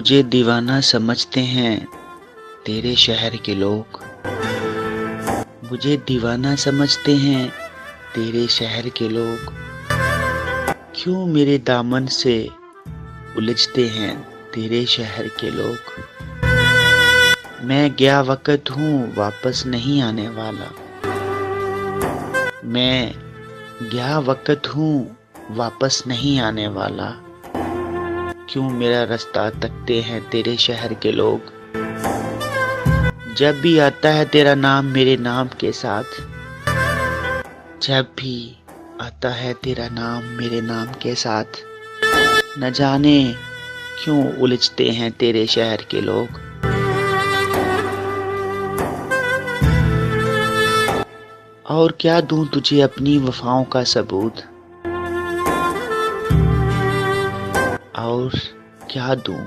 मुझे दीवाना समझते हैं तेरे शहर के लोग। मुझे दीवाना समझते हैं तेरे शहर के लोग। क्यों मेरे दामन से उलझते हैं तेरे शहर के लोग। मैं गया वक्त हूँ वापस नहीं आने वाला। मैं गया वक्त हूँ वापस नहीं आने वाला। क्यों मेरा रास्ता तकते हैं तेरे शहर के लोग। जब भी आता है तेरा नाम मेरे नाम के साथ। जब भी आता है तेरा नाम मेरे नाम के साथ। न जाने क्यों उलझते हैं तेरे शहर के लोग। और क्या दूं तुझे अपनी वफाओं का सबूत। और क्या दूं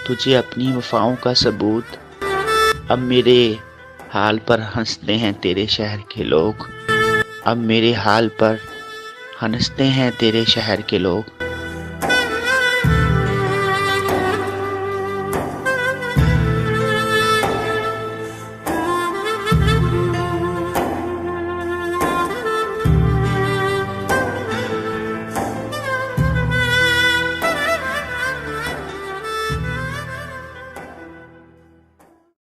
तुझे अपनी वफाओं का सबूत। अब मेरे हाल पर हंसते हैं तेरे शहर के लोग। अब मेरे हाल पर हंसते हैं तेरे शहर के लोग।